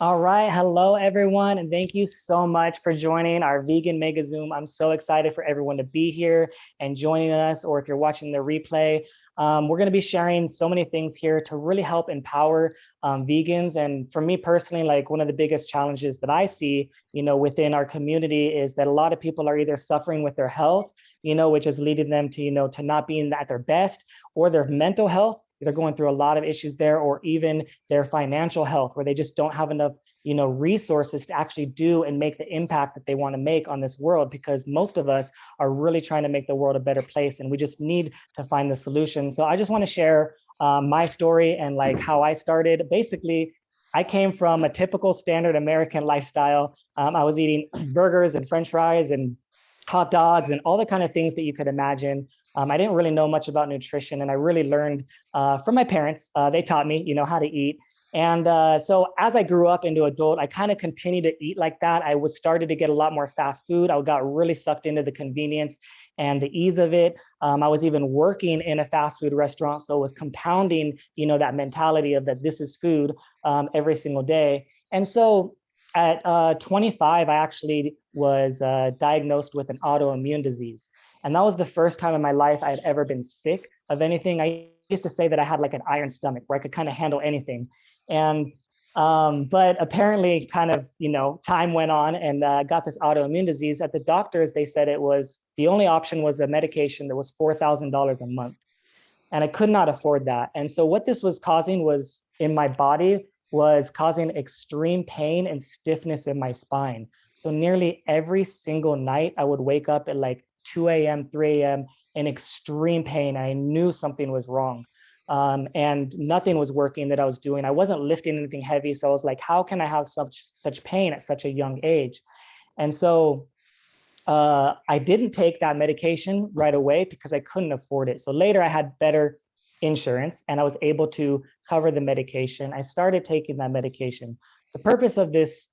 All right. Hello, everyone. And thank you so much for joining our vegan MegaZoom. I'm so excited for everyone to be here and joining us, or if you're watching the replay. We're going to be sharing so many things here to really help empower vegans. And for me personally, like one of the biggest challenges that I see, within our community is that a lot of people are either suffering with their health, which is leading them to, to not being at their best, or their mental health. They're going through a lot of issues there, or even their financial health, where they just don't have enough resources to actually do and make the impact that they want to make on this world, because most of us are really trying to make the world a better place, and we just need to find the solution. So I just want to share my story and like how I started. Basically, I came from a typical standard American lifestyle. I was eating burgers and French fries and hot dogs and all the kind of things that you could imagine. I didn't really know much about nutrition, and I really learned from my parents. They taught me, how to eat. And so as I grew up into adult, I kind of continued to eat like that. I was started to get a lot more fast food. I got really sucked into the convenience and the ease of it. I was even working in a fast food restaurant, so it was compounding, that mentality of that this is food every single day. And so at 25, I actually was diagnosed with an autoimmune disease. And that was the first time in my life I had ever been sick of anything. I used to say that I had like an iron stomach where I could kind of handle anything. And but apparently kind of, time went on, and got this autoimmune disease. At the doctors, they said the only option was a medication that was $4,000 a month. And I could not afford that. And so what this was causing was in my body was causing extreme pain and stiffness in my spine. So nearly every single night I would wake up at like 2 a.m., 3 a.m. in extreme pain. I knew something was wrong. And nothing was working that I was doing. I wasn't lifting anything heavy. So I was like, how can I have such pain at such a young age? And so I didn't take that medication right away because I couldn't afford it. So later I had better insurance and I was able to cover the medication. I started taking that medication. The purpose of this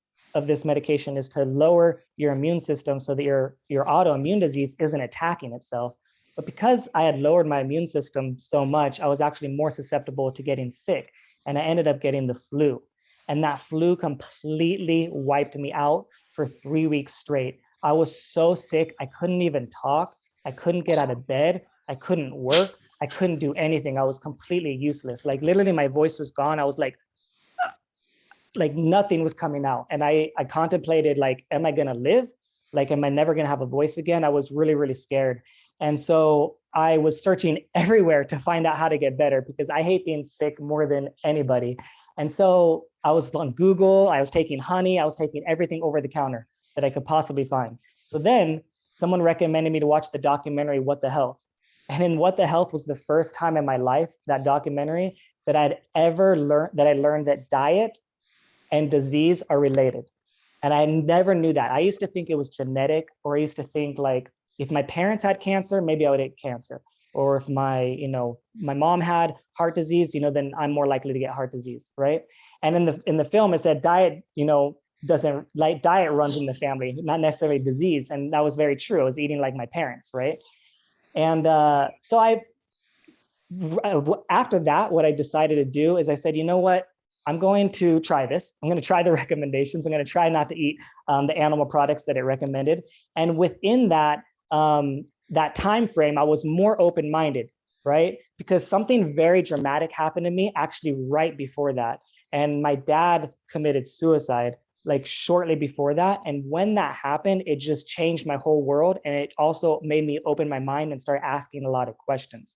medication is to lower your immune system so that your autoimmune disease isn't attacking itself. But because I had lowered my immune system so much, I was actually more susceptible to getting sick, and I ended up getting the flu. And that flu completely wiped me out for 3 weeks straight. I was so sick, I couldn't even talk. I couldn't get out of bed. I couldn't work. I couldn't do anything. I was completely useless. Like literally my voice was gone. I was like nothing was coming out. And I contemplated like, am I gonna live? Like, am I never gonna have a voice again? I was really, really scared. And so I was searching everywhere to find out how to get better, because I hate being sick more than anybody. And so I was on Google, I was taking honey, I was taking everything over the counter that I could possibly find. So then someone recommended me to watch the documentary, What the Health. And in What the Health was the first time in my life, that documentary, that I'd ever learned that diet and disease are related. And I never knew that. I used to think it was genetic, or I used to think like, if my parents had cancer, maybe I would get cancer. Or if my mom had heart disease, then I'm more likely to get heart disease, right? And in the film, it said diet, doesn't like diet runs in the family, not necessarily disease. And that was very true. I was eating like my parents, right? And so after that, what I decided to do is I said, you know what? I'm going to try this. I'm going to try the recommendations. I'm going to try not to eat the animal products that it recommended. And within that time frame, I was more open-minded, right? Because something very dramatic happened to me actually right before that. And my dad committed suicide like shortly before that. And when that happened, it just changed my whole world. And it also made me open my mind and start asking a lot of questions.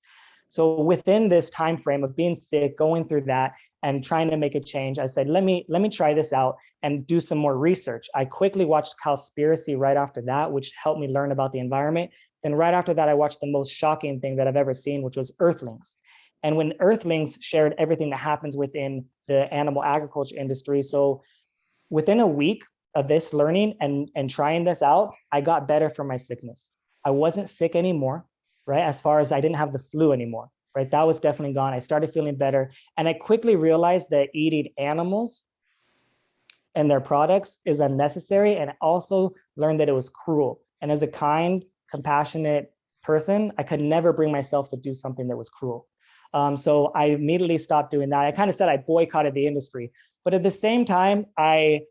So within this time frame of being sick, going through that and trying to make a change, I said, let me try this out and do some more research. I quickly watched Cowspiracy right after that, which helped me learn about the environment. Then right after that, I watched the most shocking thing that I've ever seen, which was Earthlings. And when Earthlings shared everything that happens within the animal agriculture industry. So within a week of this learning and trying this out, I got better from my sickness. I wasn't sick anymore, right? As far as I didn't have the flu anymore, right? That was definitely gone. I started feeling better. And I quickly realized that eating animals and their products is unnecessary. And I also learned that it was cruel. And as a kind, compassionate person, I could never bring myself to do something that was cruel. So I immediately stopped doing that. I kind of said I boycotted the industry, but at the same time, I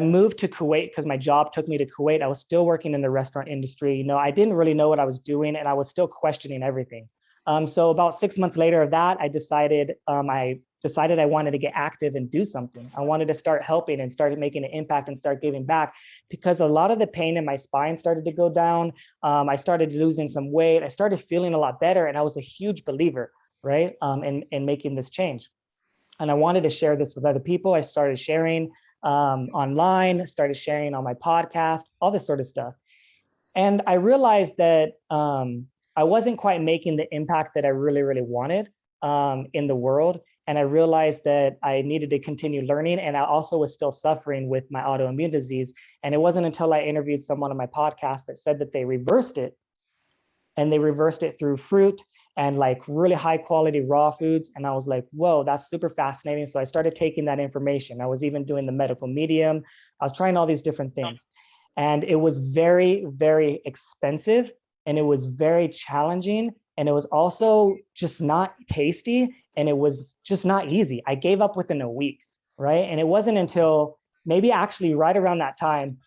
moved to Kuwait because my job took me to Kuwait. I was still working in the restaurant industry. I didn't really know what I was doing, and I was still questioning everything. So about 6 months later of that, I decided I wanted to get active and do something. I wanted to start helping and start making an impact and start giving back, because a lot of the pain in my spine started to go down. I started losing some weight. I started feeling a lot better, and I was a huge believer, right, in making this change. And I wanted to share this with other people. I started sharing online, started sharing on my podcast, all this sort of stuff. And I realized that I wasn't quite making the impact that I really, really wanted in the world. And I realized that I needed to continue learning. And I also was still suffering with my autoimmune disease. And it wasn't until I interviewed someone on my podcast that said that they reversed it. And they reversed it through fruit and like really high quality raw foods. And I was like, whoa, that's super fascinating. So I started taking that information. I was even doing the medical medium. I was trying all these different things. And it was very, very expensive, and it was very challenging. And it was also just not tasty, and it was just not easy. I gave up within a week, right? And it wasn't until maybe actually right around that time,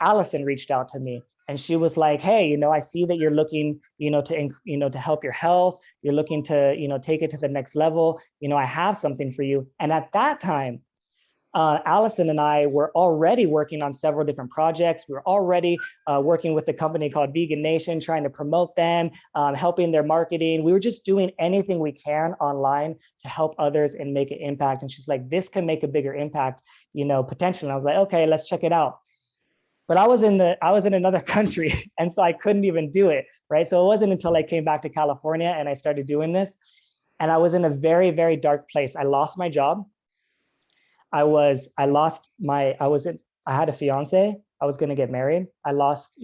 Allison reached out to me. And she was like, hey, I see that you're looking, to help your health. You're looking to, take it to the next level. I have something for you. And at that time, Allison and I were already working on several different projects. We were already working with a company called Vegan Nation, trying to promote them, helping their marketing. We were just doing anything we can online to help others and make an impact. And she's like, this can make a bigger impact, potentially. And I was like, okay, let's check it out. But I was in another country, and so I couldn't even do it, right? So it wasn't until I came back to California and I started doing this, and I was in a very, very dark place. I lost my job. I had a fiance. I was going to get married. I lost,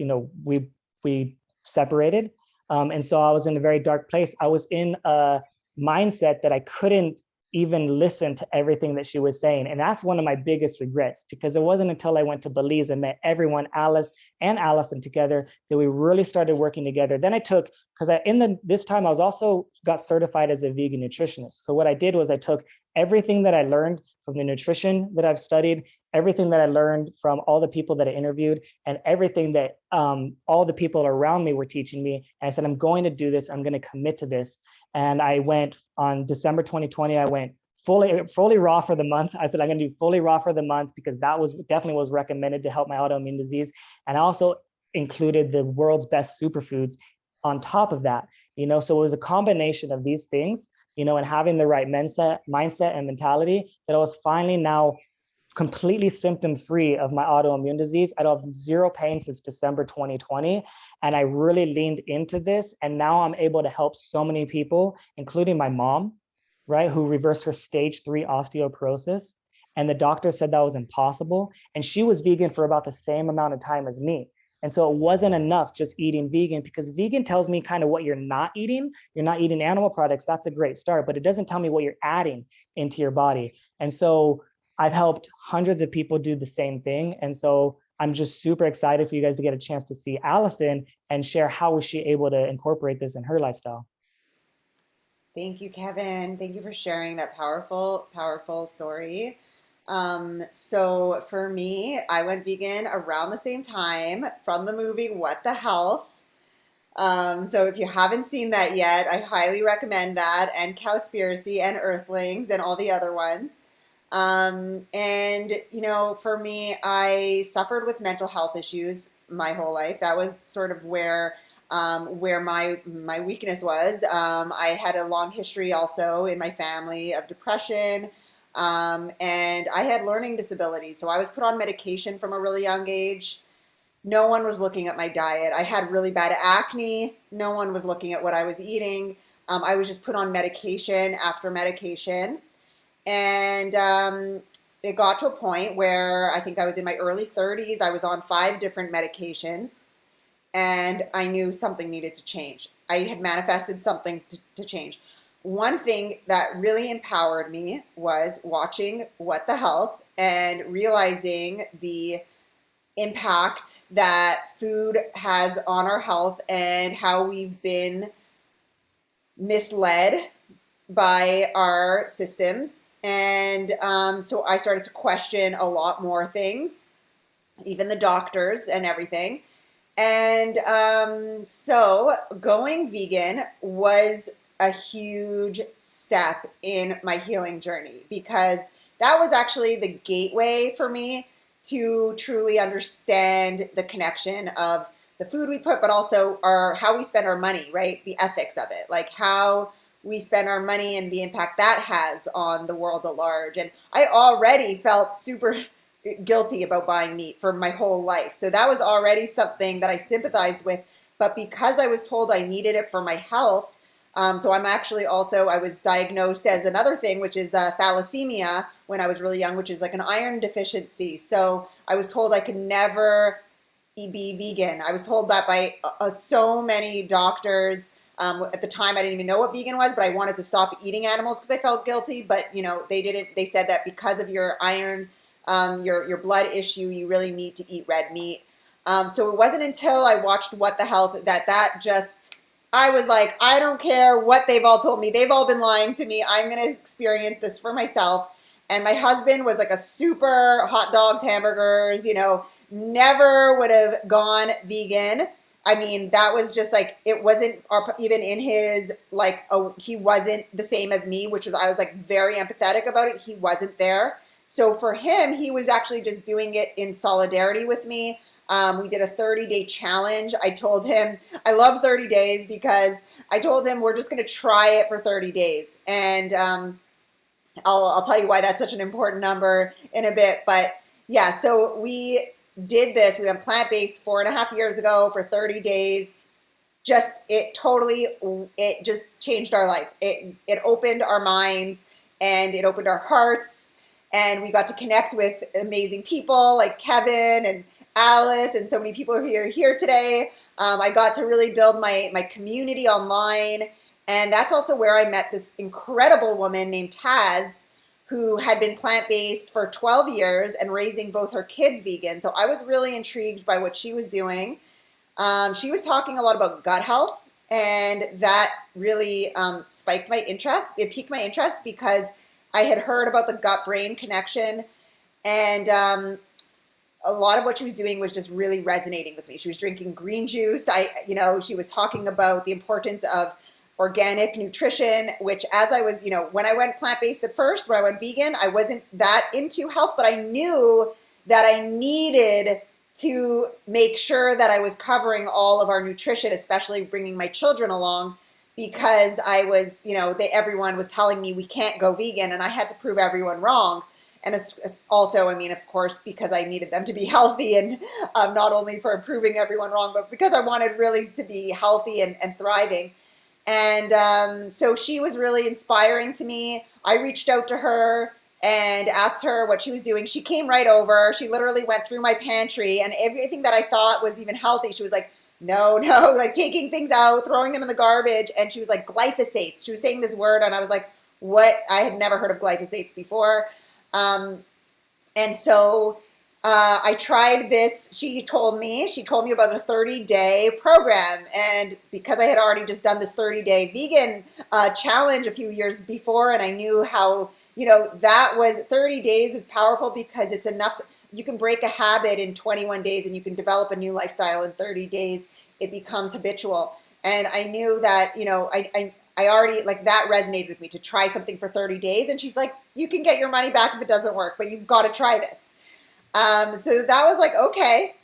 we separated. And so I was in a very dark place. I was in a mindset that I couldn't even listen to everything that she was saying. And that's one of my biggest regrets, because it wasn't until I went to Belize and met everyone, Alice and Allison together, that we really started working together. Then I took, because this time I was also got certified as a vegan nutritionist. So what I did was I took everything that I learned from the nutrition that I've studied, everything that I learned from all the people that I interviewed, and everything that all the people around me were teaching me. And I said, I'm going to do this. I'm going to commit to this. And I went on December 2020, I went fully raw for the month. I said, I'm going to do fully raw for the month, because that was definitely was recommended to help my autoimmune disease. And I also included the world's best superfoods on top of that, so it was a combination of these things, and having the right mindset and mentality, that I was finally now completely symptom free of my autoimmune disease. I don't have zero pain since December 2020. And I really leaned into this. And now I'm able to help so many people, including my mom, right, who reversed her stage 3 osteoporosis. And the doctor said that was impossible. And she was vegan for about the same amount of time as me. And so it wasn't enough just eating vegan, because vegan tells me kind of what you're not eating. You're not eating animal products. That's a great start, but it doesn't tell me what you're adding into your body. And so I've helped hundreds of people do the same thing. And so I'm just super excited for you guys to get a chance to see Allison and share how was she able to incorporate this in her lifestyle. Thank you, Kevin. Thank you for sharing that powerful, powerful story. So for me, I went vegan around the same time from the movie What the Health. So if you haven't seen that yet, I highly recommend that, and Cowspiracy and Earthlings and all the other ones. And for me, I suffered with mental health issues my whole life. That was sort of where my weakness was. I had a long history also in my family of depression, and I had learning disabilities. So I was put on medication from a really young age. No one was looking at my diet. I had really bad acne. No one was looking at what I was eating. I was just put on medication after medication. And it got to a point where I think I was in my early 30s. I was on 5 different medications, and I knew something needed to change. I had manifested something to change. One thing that really empowered me was watching What the Health and realizing the impact that food has on our health and how we've been misled by our systems. And so I started to question a lot more things, even the doctors and everything. And so going vegan was a huge step in my healing journey, because that was actually the gateway for me to truly understand the connection of the food we put, but also how we spend our money, right? The ethics of it, like how we spend our money and the impact that has on the world at large. And I already felt super guilty about buying meat for my whole life. So that was already something that I sympathized with. But because I was told I needed it for my health, so I'm actually also, I was diagnosed as another thing, which is thalassemia when I was really young, which is like an iron deficiency. So I was told I could never be vegan. I was told that by so many doctors. At the time, I didn't even know what vegan was, but I wanted to stop eating animals because I felt guilty. But they didn't. They said that because of your iron, your blood issue, you really need to eat red meat. So it wasn't until I watched What the Health that just, I was like, I don't care what they've all told me. They've all been lying to me. I'm going to experience this for myself. And my husband was like a super hot dogs, hamburgers, never would have gone vegan. I mean, that was just like, it wasn't even in his, like, he wasn't the same as me, which was, I was like very empathetic about it. He wasn't there. So for him, he was actually just doing it in solidarity with me. We did a 30-day challenge. I told him, I love 30 days because I told him we're just going to try it for 30 days. And I'll tell you why that's such an important number in a bit. But yeah, so we did this. We went plant-based 4.5 years ago for 30 days. It just changed our life. It opened our minds and it opened our hearts. And we got to connect with amazing people like Kevin and Alice and so many people who are here today. I got to really build my community online. And that's also where I met this incredible woman named Taz, who had been plant-based for 12 years and raising both her kids vegan. So I was really intrigued by what she was doing. She was talking a lot about gut health, and that really spiked my interest. It piqued my interest because I had heard about the gut-brain connection, and a lot of what she was doing was just really resonating with me. She was drinking green juice. She was talking about the importance of organic nutrition, which as I was, when I went plant-based at first, when I went vegan, I wasn't that into health, but I knew that I needed to make sure that I was covering all of our nutrition, especially bringing my children along, because I was, everyone was telling me we can't go vegan, and I had to prove everyone wrong. And also, of course, because I needed them to be healthy, and not only for proving everyone wrong, but because I wanted really to be healthy and thriving. And so she was really inspiring to me. I reached out to her and asked her what she was doing. She came right over. She literally went through my pantry, and everything that I thought was even healthy, she was like, no, like taking things out, throwing them in the garbage. And she was like, glyphosates. She was saying this word, and I was like, what? I had never heard of glyphosates before. And so I tried this. She told me about a 30-day program. And because I had already just done this 30-day vegan challenge a few years before, and I knew how, that was 30 days is powerful because it's enough you can break a habit in 21 days and you can develop a new lifestyle in 30 days. It becomes habitual. And I knew that, I already, like, that resonated with me, to try something for 30 days. And she's like, you can get your money back if it doesn't work, but you've got to try this. So that was like, okay.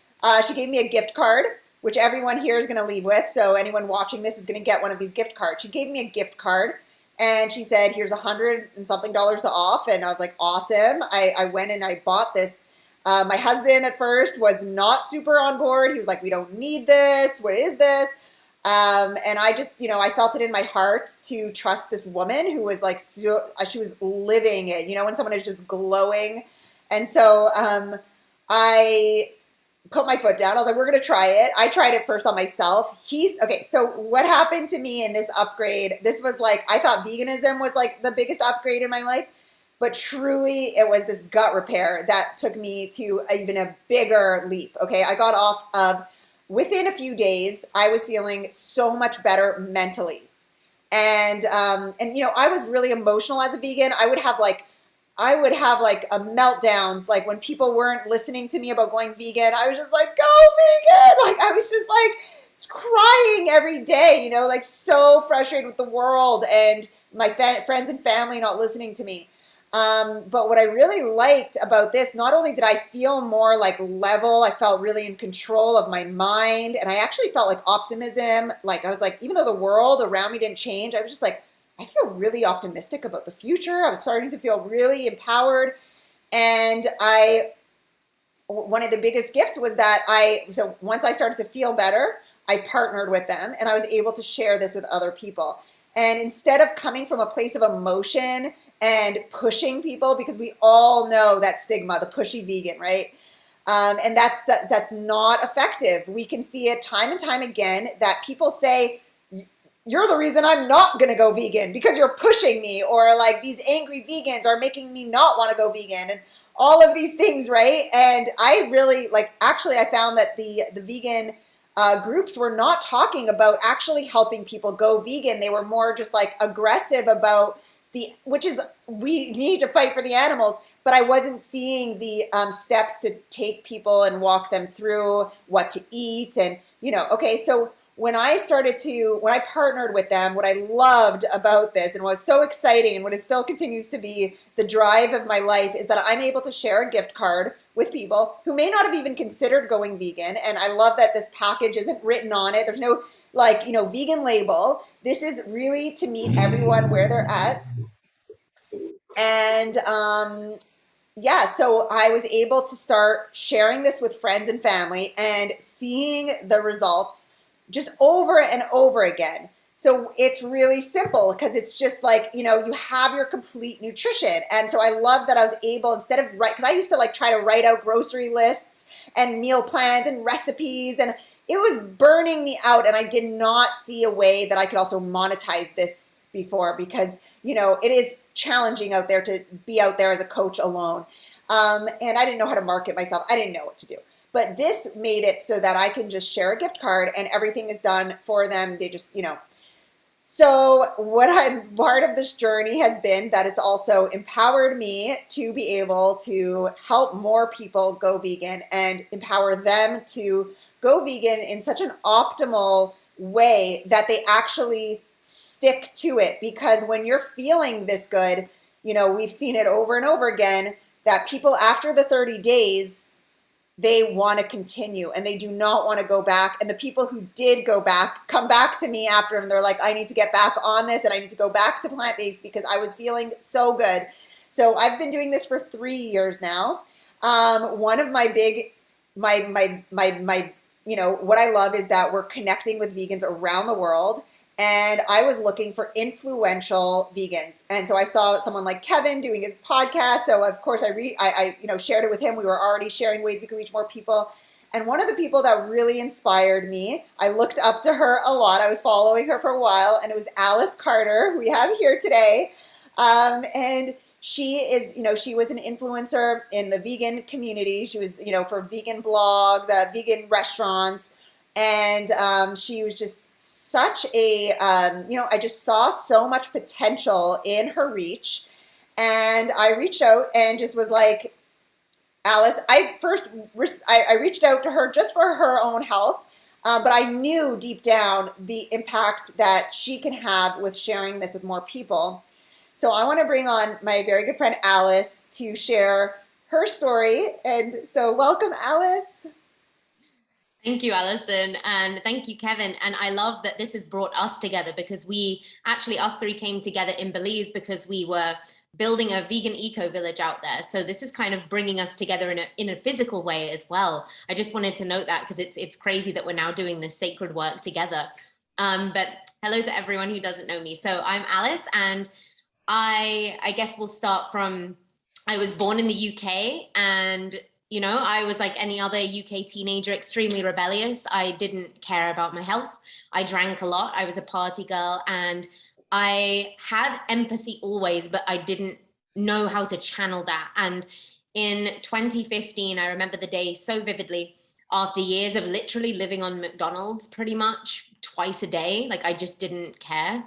She gave me a gift card, which everyone here is going to leave with. So anyone watching this is going to get one of these gift cards. She gave me a gift card, and she said, here's $100 and something off. And I was like, awesome. I went and I bought this. My husband at first was not super on board. He was like, we don't need this. What is this? And I just, I felt it in my heart to trust this woman who was like, she was living it, when someone is just glowing. And so I put my foot down. I was like, we're going to try it. I tried it first on myself. Okay. So what happened to me in this upgrade, this was like, I thought veganism was like the biggest upgrade in my life, but truly it was this gut repair that took me to even a bigger leap. Okay. I got off of, within a few days, I was feeling so much better mentally. And you know, I was really emotional as a vegan. I would have like a meltdowns, like when people weren't listening to me about going vegan. I was just like, go vegan. Like I was just like crying every day, you know, like so frustrated with the world and my friends and family not listening to me. But what I really liked about this, not only did I feel more like level, I felt really in control of my mind, and I actually felt like optimism. Like I was like, even though the world around me didn't change, I was just like, I feel really optimistic about the future. I was starting to feel really empowered. And one of the biggest gifts was that so once I started to feel better, I partnered with them and I was able to share this with other people. And instead of coming from a place of emotion and pushing people, because we all know that stigma, the pushy vegan, right? And that's not effective. We can see it time and time again that people say, you're the reason I'm not going to go vegan because you're pushing me, or like these angry vegans are making me not want to go vegan, and all of these things, right? And I really actually I found that the vegan groups were not talking about actually helping people go vegan. They were more just like aggressive about which is, we need to fight for the animals, but I wasn't seeing the steps to take people and walk them through what to eat. And, you know, okay, so when I partnered with them, what I loved about this and what's so exciting and what it still continues to be the drive of my life is that I'm able to share a gift card with people who may not have even considered going vegan. And I love that this package isn't written on it. There's no vegan label. This is really to meet everyone where they're at. And yeah, so I was able to start sharing this with friends and family and seeing the results just over and over again. So it's really simple because it's just like, you know, you have your complete nutrition. And so I love that I was able, instead of because I used to try to write out grocery lists and meal plans and recipes, and it was burning me out. And I did not see a way that I could also monetize this before, because, you know, it is challenging out there to be out there as a coach alone. And I didn't know how to market myself. I didn't know what to do. But this made it so that I can just share a gift card and everything is done for them. They just, you know. So part of this journey has been that it's also empowered me to be able to help more people go vegan and empower them to go vegan in such an optimal way that they actually stick to it. Because when you're feeling this good, you know, we've seen it over and over again that people after the 30 days, they want to continue and they do not want to go back. And the people who did go back come back to me after, and they're like, I need to get back on this and I need to go back to plant-based because I was feeling so good. So I've been doing this for 3 years now. One of my big, you know, what I love is that we're connecting with vegans around the world. And I was looking for influential vegans. And so I saw someone like Kevin doing his podcast. So of course I shared it with him. We were already sharing ways we could reach more people. And one of the people that really inspired me, I looked up to her a lot. I was following her for a while, and it was Alice Carter, who we have here today. And she is, you know, she was an influencer in the vegan community. She was, you know, for vegan blogs, vegan restaurants. And she was just such a, you know, I just saw so much potential in her reach. And I reached out and just was like, Alice, I reached out to her just for her own health. But I knew deep down the impact that she can have with sharing this with more people. So I want to bring on my very good friend, Alice, to share her story. And so welcome, Alice. Thank you, Alison, and thank you, Kevin. And I love that this has brought us together, because us three came together in Belize because we were building a vegan eco village out there. So this is kind of bringing us together in a physical way as well. I just wanted to note that because it's crazy that we're now doing this sacred work together. But hello to everyone who doesn't know me. So I'm Alice, and I guess we'll start from, I was born in the UK, and you know, I was like any other UK teenager, extremely rebellious. I didn't care about my health. I drank a lot. I was a party girl, and I had empathy always, but I didn't know how to channel that. And in 2015, I remember the day so vividly, after years of literally living on McDonald's pretty much twice a day. Like I just didn't care.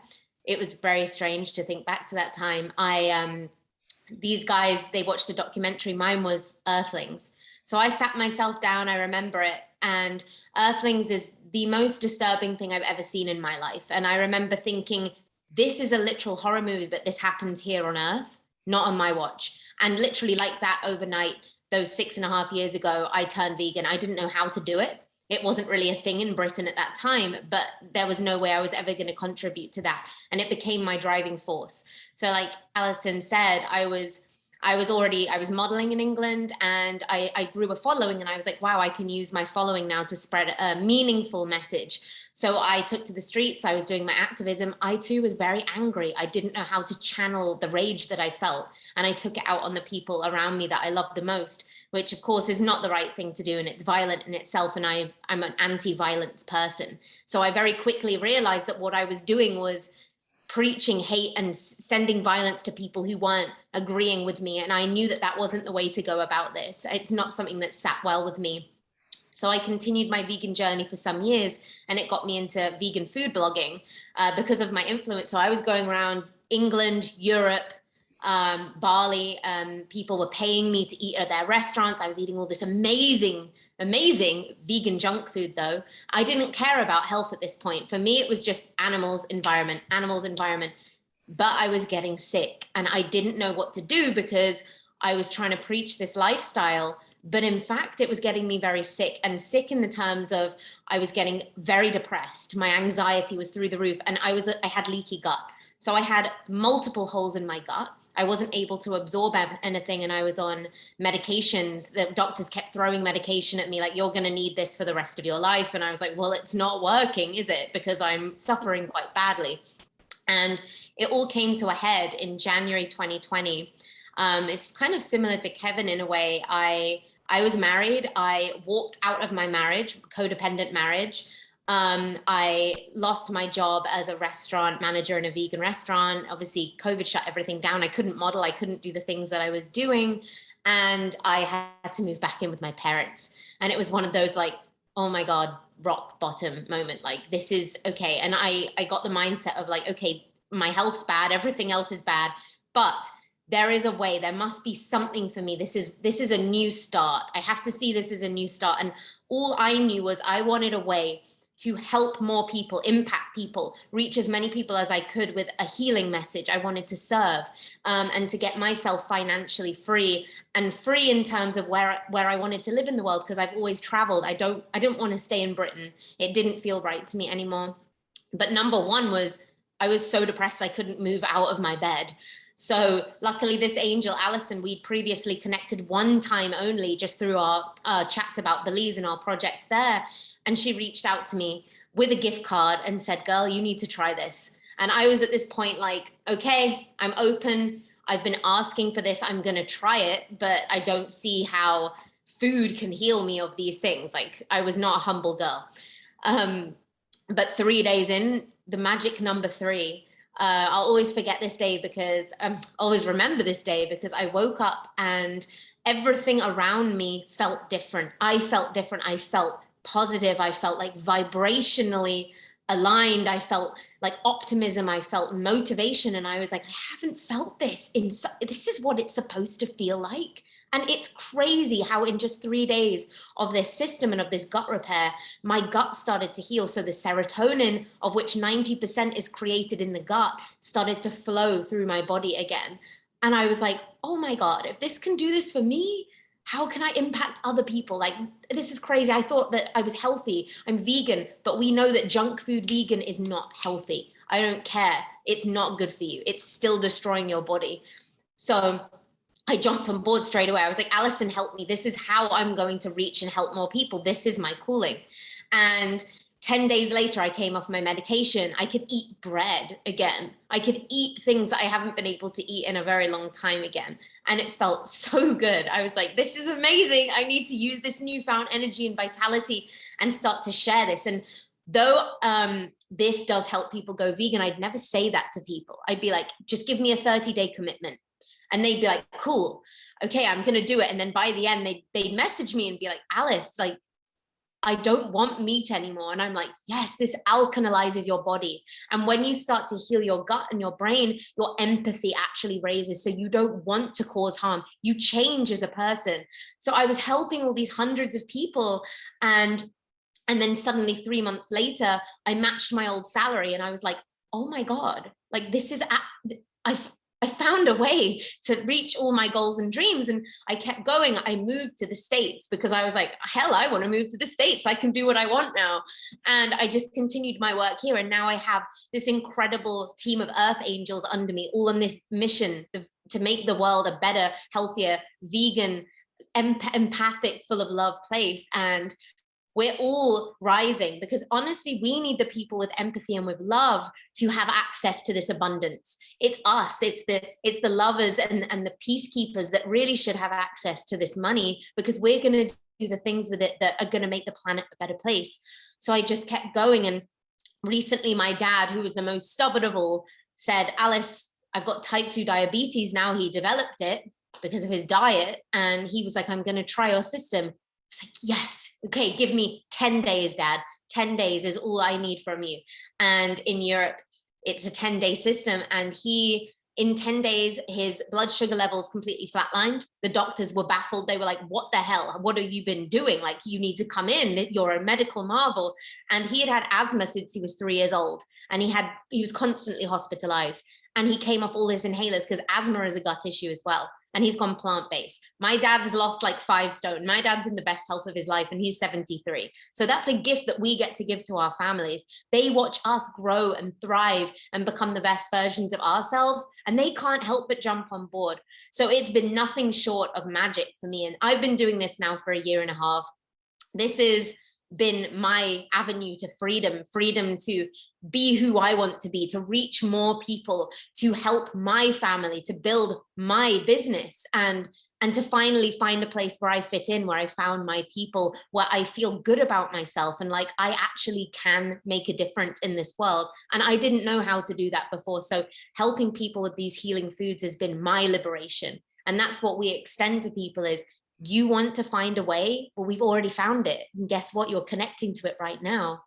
it was very strange to think back to that time. These guys, they watched a documentary. Mine was Earthlings. So I sat myself down, I remember it. And Earthlings is the most disturbing thing I've ever seen in my life. And I remember thinking, this is a literal horror movie, but this happens here on Earth, not on my watch. And literally like that overnight, those 6.5 years ago, I turned vegan. I didn't know how to do it. It wasn't really a thing in Britain at that time, but there was no way I was ever going to contribute to that. And it became my driving force. So like Alison said, I was modeling in England, and I grew a following, and I was like, wow, I can use my following now to spread a meaningful message. So I took to the streets, I was doing my activism. I too was very angry. I didn't know how to channel the rage that I felt. And I took it out on the people around me that I loved the most, which of course is not the right thing to do. And it's violent in itself. And I'm an anti-violence person. So I very quickly realized that what I was doing was preaching hate and sending violence to people who weren't agreeing with me. And I knew that that wasn't the way to go about this. It's not something that sat well with me. So I continued my vegan journey for some years, and it got me into vegan food blogging because of my influence. So I was going around England, Europe, Bali. People were paying me to eat at their restaurants. I was eating all this amazing vegan junk food, though. I didn't care about health at this point. For me, it was just animals, environment. But I was getting sick, and I didn't know what to do because I was trying to preach this lifestyle. But in fact, it was getting me very sick, and sick in the terms of I was getting very depressed. My anxiety was through the roof, and I had leaky gut. So I had multiple holes in my gut. I wasn't able to absorb anything, and I was on medications. The doctors kept throwing medication at me, like, you're going to need this for the rest of your life. And I was like, well, it's not working, is it? Because I'm suffering quite badly. And it all came to a head in January 2020. It's kind of similar to Kevin in a way. I was married. I walked out of my marriage, codependent marriage. I lost my job as a restaurant manager in a vegan restaurant. Obviously, COVID shut everything down. I couldn't model. I couldn't do the things that I was doing. And I had to move back in with my parents. And it was one of those like, oh my God, rock bottom moment. Like, this is okay. And I got the mindset of like, okay, my health's bad. Everything else is bad. But there is a way. There must be something for me. This is a new start. I have to see this as a new start. And all I knew was I wanted a way to help more people, impact people, reach as many people as I could with a healing message. I wanted to serve and to get myself financially free, and free in terms of where I wanted to live in the world, because I've always traveled. I didn't want to stay in Britain. It didn't feel right to me anymore. But number one was I was so depressed I couldn't move out of my bed. So luckily this angel, Alison, we'd previously connected one time only just through our chats about Belize and our projects there. And she reached out to me with a gift card and said, girl, you need to try this. And I was at this point like, okay, I'm open. I've been asking for this. I'm going to try it, but I don't see how food can heal me of these things. Like, I was not a humble girl. But 3 days in, the magic number 3, I'll always forget this day because always remember this day because I woke up and everything around me felt different. I felt different. I felt positive. I felt like vibrationally aligned. I felt like optimism. I felt motivation. And I was like, I haven't felt this. This is what it's supposed to feel like. And it's crazy how in just 3 days of this system and of this gut repair, my gut started to heal. So the serotonin, of which 90% is created in the gut, started to flow through my body again. And I was like, oh my God, if this can do this for me, how can I impact other people? Like, this is crazy. I thought that I was healthy. I'm vegan, but we know that junk food vegan is not healthy. I don't care. It's not good for you. It's still destroying your body. So I jumped on board straight away. I was like, Alison, help me. This is how I'm going to reach and help more people. This is my calling. And 10 days later, I came off my medication. I could eat bread again. I could eat things that I haven't been able to eat in a very long time again. And it felt so good. I was like, this is amazing. I need to use this newfound energy and vitality and start to share this. And though this does help people go vegan, I'd never say that to people. I'd be like, just give me a 30-day commitment. And they'd be like, cool, okay, I'm going to do it. And then by the end, they'd message me and be like, Alice, like, I don't want meat anymore. And I'm like, yes, this alkalizes your body. And when you start to heal your gut and your brain, your empathy actually raises. So you don't want to cause harm. You change as a person. So I was helping all these hundreds of people. And then suddenly 3 months later, I matched my old salary. And I was like, oh my God, like this is, I found a way to reach all my goals and dreams. And I kept going. I moved to the States because I was like, hell, I want to move to the States. I can do what I want now. And I just continued my work here. And now I have this incredible team of earth angels under me, all on this mission to make the world a better, healthier, vegan, empathic, full of love place. And we're all rising because honestly, we need the people with empathy and with love to have access to this abundance. It's us, it's the lovers and the peacekeepers that really should have access to this money, because we're going to do the things with it that are going to make the planet a better place. So I just kept going. And recently my dad, who was the most stubborn of all, said, Alice, I've got type 2 diabetes now. He developed it because of his diet. And he was like, I'm going to try your system. It's like, yes, okay, give me 10 days, Dad. 10 days is all I need from you. And in Europe, it's a 10-day system. And in 10 days, his blood sugar levels completely flatlined. The doctors were baffled. They were like, what the hell? What have you been doing? Like, you need to come in. You're a medical marvel. And he had asthma since he was 3 years old. And he was constantly hospitalized. And he came off all his inhalers because asthma is a gut issue as well. And he's gone plant-based. My dad has lost like 5 stone. My dad's in the best health of his life and he's 73. So that's a gift that we get to give to our families. They watch us grow and thrive and become the best versions of ourselves, and they can't help but jump on board. So it's been nothing short of magic for me. And I've been doing this now for 1.5 years. This has been my avenue to freedom to be who I want to be, to reach more people, to help my family, to build my business, and to finally find a place where I fit in, where I found my people, where I feel good about myself and like I actually can make a difference in this world. And I didn't know how to do that before. So helping people with these healing foods has been my liberation. And that's what we extend to people is, you want to find a way? Well, we've already found it. And guess what? You're connecting to it right now.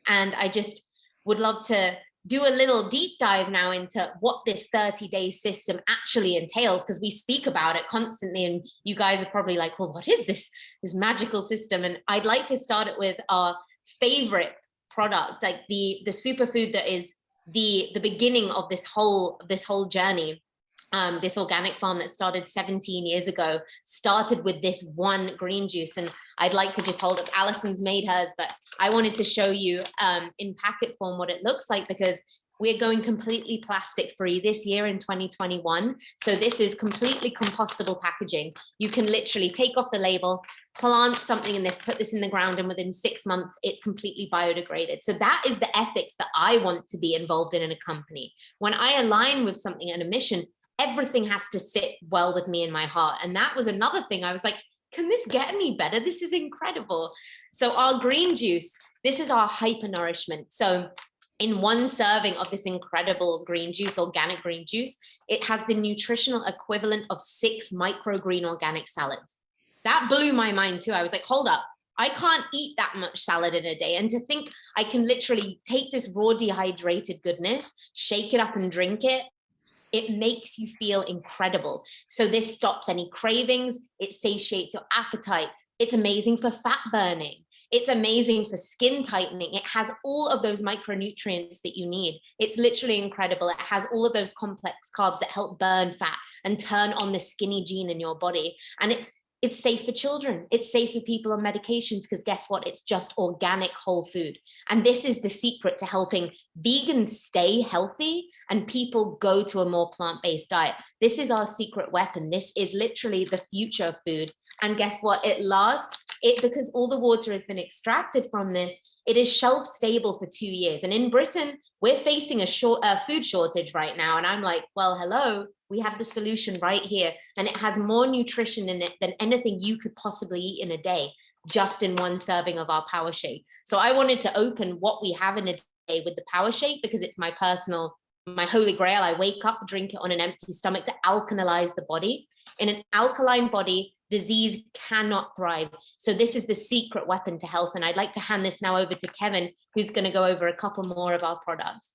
And I just would love to do a little deep dive now into what this 30-day system actually entails, because we speak about it constantly and you guys are probably like, well, what is this magical system? And I'd like to start it with our favorite product, like the superfood that is the beginning of this whole journey. This organic farm that started 17 years ago started with this one green juice. And I'd like to just hold up, Allison's made hers, but I wanted to show you in packet form what it looks like, because we're going completely plastic free this year in 2021. So this is completely compostable packaging. You can literally take off the label, plant something in this, put this in the ground, and within 6 months, it's completely biodegraded. So that is the ethics that I want to be involved in a company. When I align with something and a mission, everything has to sit well with me in my heart. And that was another thing. I was like, can this get any better? This is incredible. So our green juice, this is our hyper nourishment. So in one serving of this incredible green juice, organic green juice, it has the nutritional equivalent of 6 microgreen organic salads. That blew my mind too. I was like, hold up, I can't eat that much salad in a day. And to think I can literally take this raw dehydrated goodness, shake it up and drink it, it makes you feel incredible. So this stops any cravings. It satiates your appetite. It's amazing for fat burning. It's amazing for skin tightening. It has all of those micronutrients that you need. It's literally incredible. It has all of those complex carbs that help burn fat and turn on the skinny gene in your body. And it's safe for children. It's safe for people on medications, because guess what? It's just organic whole food. And this is the secret to helping vegans stay healthy and people go to a more plant-based diet. This is our secret weapon. This is literally the future of food. And guess what? It lasts. Because all the water has been extracted from this, it is shelf stable for 2 years. And in Britain, we're facing a food shortage right now. And I'm like, well, hello, we have the solution right here. And it has more nutrition in it than anything you could possibly eat in a day, just in one serving of our power shake. So I wanted to open what we have in a day with the power shake, because it's my holy grail. I wake up, drink it on an empty stomach to alkalize the body. In an alkaline body, disease cannot thrive. So this is the secret weapon to health. And I'd like to hand this now over to Kevin, who's going to go over a couple more of our products.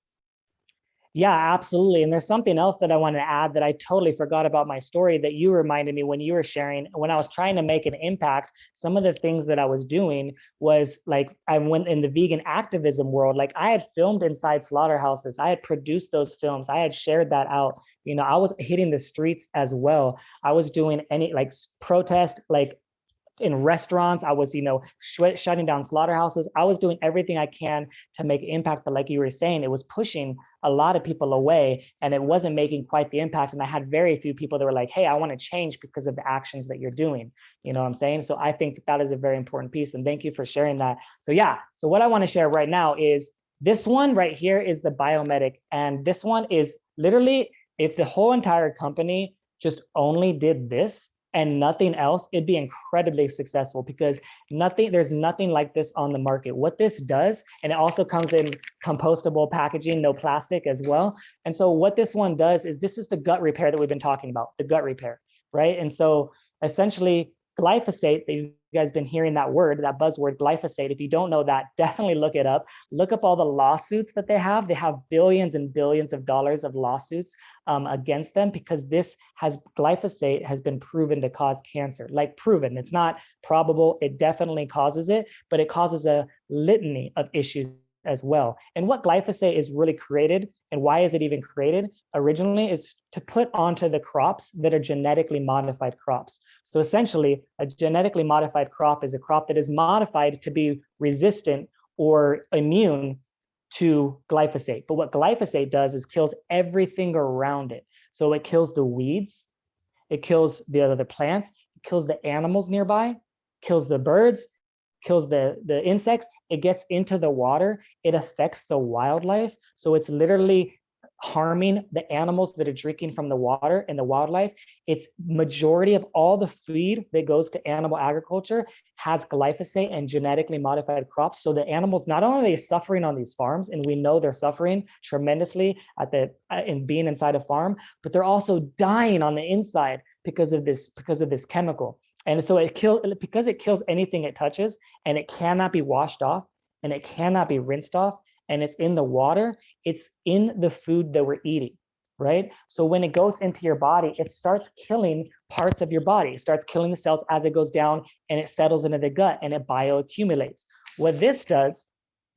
Yeah, absolutely. And there's something else that I want to add that I totally forgot about my story that you reminded me when you were sharing. When I was trying to make an impact, some of the things that I was doing was like, I went in the vegan activism world. Like I had filmed inside slaughterhouses. I had produced those films. I had shared that out. You know, I was hitting the streets as well. I was doing any like protest, like in restaurants. I was, you know, shutting down slaughterhouses. I was doing everything I can to make impact. But like you were saying, it was pushing a lot of people away and it wasn't making quite the impact. And I had very few people that were like, hey, I want to change because of the actions that you're doing. You know what I'm saying? So I think that is a very important piece. And thank you for sharing that. So yeah, so what I want to share right now is this one right here is the Biomedic. And this one is literally, if the whole entire company just only did this, and nothing else, it'd be incredibly successful because there's nothing like this on the market. What this does, and it also comes in compostable packaging, no plastic as well. And so what this one does is this is the gut repair that we've been talking about, the gut repair, right? And so essentially glyphosate, you guys been hearing that word, that buzzword glyphosate. If you don't know that, definitely look it up. Look up all the lawsuits that they have. They have billions and billions of dollars of lawsuits against them because glyphosate has been proven to cause cancer, like proven. It's not probable, it definitely causes it, but it causes a litany of issues as well. And what glyphosate is really created, and why is it even created originally, is to put onto the crops that are genetically modified crops. So essentially, a genetically modified crop is a crop that is modified to be resistant or immune to glyphosate. But what glyphosate does is kills everything around it. So it kills the weeds, it kills the other plants, it kills the animals nearby, kills the birds, kills the insects, it gets into the water, it affects the wildlife. So it's literally harming the animals that are drinking from the water and the wildlife. It's majority of all the feed that goes to animal agriculture has glyphosate and genetically modified crops. So the animals, not only are they suffering on these farms, and we know they're suffering tremendously in being inside a farm, but they're also dying on the inside because of this chemical. And so because it kills anything it touches, and it cannot be washed off, and it cannot be rinsed off, and it's in the water, it's in the food that we're eating, right? So when it goes into your body, it starts killing parts of your body. It starts killing the cells as it goes down, and it settles into the gut, and it bioaccumulates. What this does,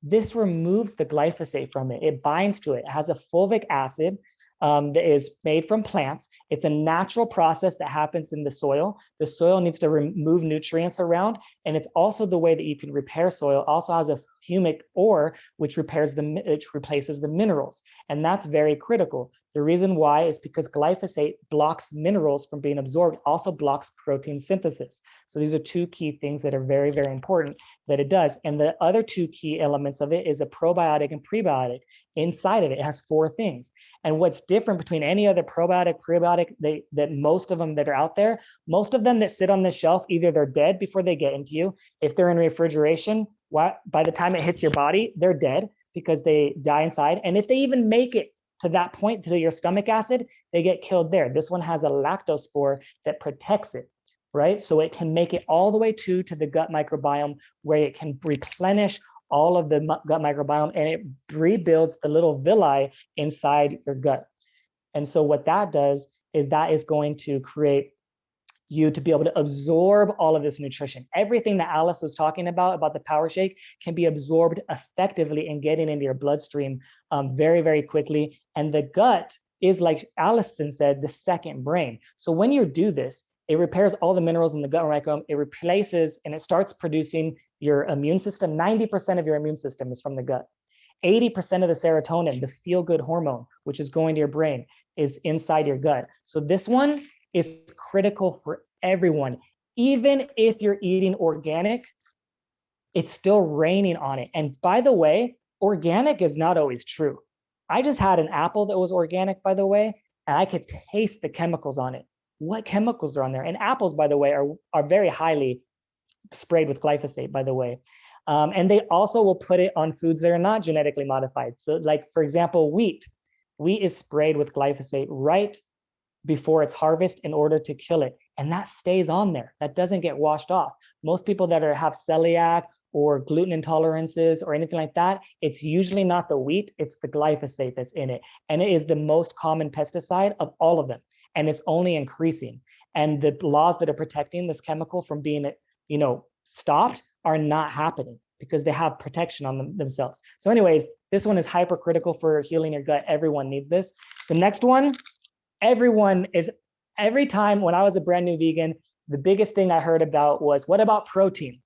this removes the glyphosate from it. It binds to it. It has a fulvic acid that is made from plants. It's a natural process that happens in the soil. The soil needs to remove nutrients around, and it's also the way that you can repair soil. Also has a humic ore, which replaces the minerals, and that's very critical. The reason why is because glyphosate blocks minerals from being absorbed, also blocks protein synthesis. So these are two key things that are very, very important that it does. And the other two key elements of it is a probiotic and prebiotic. Inside of it, it has 4 things. And what's different between any other probiotic, prebiotic, that most of them that are out there, most of them that sit on the shelf, either they're dead before they get into you. If they're in refrigeration, by the time it hits your body, they're dead because they die inside. And if they even make it to that point, to your stomach acid, they get killed there. This one has a lactospore that protects it, right? So it can make it all the way to the gut microbiome, where it can replenish all of the gut microbiome, and it rebuilds the little villi inside your gut. And so what that does is that is going to create you to be able to absorb all of this nutrition. Everything that Alice was talking about the Power Shake, can be absorbed effectively and getting into your bloodstream very, very quickly. And the gut is, like Allison said, the second brain. So when you do this, it repairs all the minerals in the gut microbiome. It replaces and it starts producing your immune system. 90% of your immune system is from the gut. 80% of the serotonin, the feel-good hormone, which is going to your brain, is inside your gut. So this one is critical for everyone. Even if you're eating organic, it's still raining on it. And by the way, organic is not always true. I just had an apple that was organic, by the way, and I could taste the chemicals on it. What chemicals are on there? And apples, by the way, are very highly sprayed with glyphosate, by the way. And they also will put it on foods that are not genetically modified. So like, for example, wheat. Wheat is sprayed with glyphosate right before its harvest in order to kill it. and that stays on there. That doesn't get washed off. Most people that have celiac or gluten intolerances or anything like that, it's usually not the wheat, it's the glyphosate that's in it. And it is the most common pesticide of all of them. And it's only increasing. And the laws that are protecting this chemical from being, stopped are not happening because they have protection on themselves. So anyways, this one is hypercritical for healing your gut. Everyone needs this. The next one, every time when I was a brand new vegan, the biggest thing I heard about was, what about protein?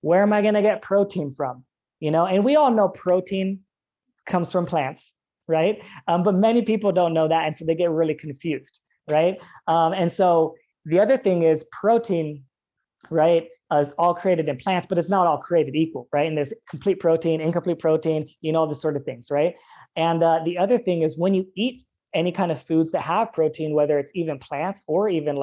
Where am I going to get protein from? And we all know protein comes from plants, right? But many people don't know that. And so they get really confused, right? And so the other thing is protein, right, is all created in plants, but it's not all created equal, right? And there's complete protein, incomplete protein, all this sort of things, right? And the other thing is when you eat any kind of foods that have protein, whether it's even plants or even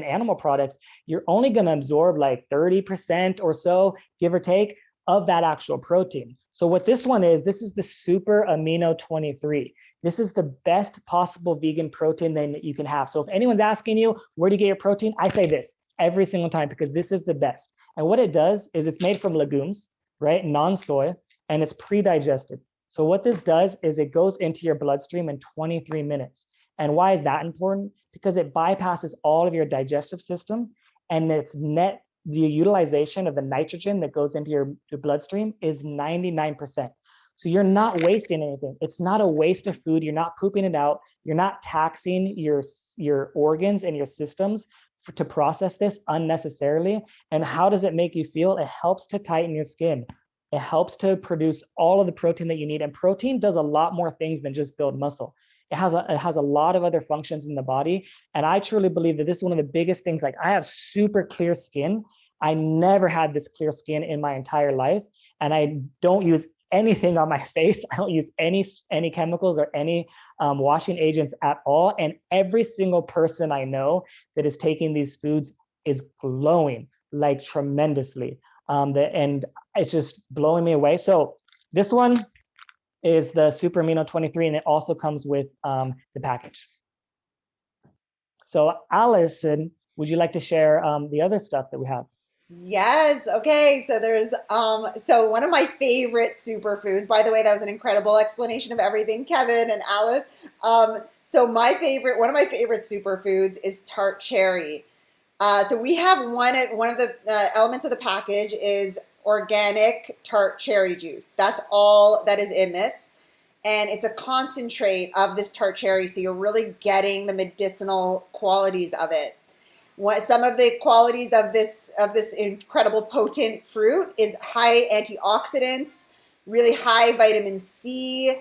animal products, you're only going to absorb like 30% or so, give or take, of that actual protein. So what this one is, this is the Super Amino 23. This is the best possible vegan protein that you can have. So if anyone's asking you, where do you get your protein? I say this every single time because this is the best. And what it does is it's made from legumes, right? Non-soy, and it's pre-digested. So what this does is it goes into your bloodstream in 23 minutes. And why is that important? Because it bypasses all of your digestive system, and the utilization of the nitrogen that goes into your bloodstream is 99%. So you're not wasting anything. It's not a waste of food. You're not pooping it out. You're not taxing your organs and your systems to process this unnecessarily. And how does it make you feel? It helps to tighten your skin. It helps to produce all of the protein that you need. And protein does a lot more things than just build muscle. It has a lot of other functions in the body. And I truly believe that this is one of the biggest things. Like, I have super clear skin. I never had this clear skin in my entire life. And I don't use anything on my face. I don't use any chemicals or any washing agents at all. And every single person I know that is taking these foods is glowing like tremendously. And it's just blowing me away. So this one is the Super Amino 23, and it also comes with the package. So Allison, would you like to share the other stuff that we have? Yes. Okay. So there's so one of my favorite superfoods. By the way, that was an incredible explanation of everything, Kevin and Alice. So one of my favorite superfoods is Tart Cherry. So we have one of the elements of the package is organic tart cherry juice. That's all that is in this. And it's a concentrate of this tart cherry, so you're really getting the medicinal qualities of it. Some of the qualities of this incredible potent fruit is high antioxidants, really high vitamin C.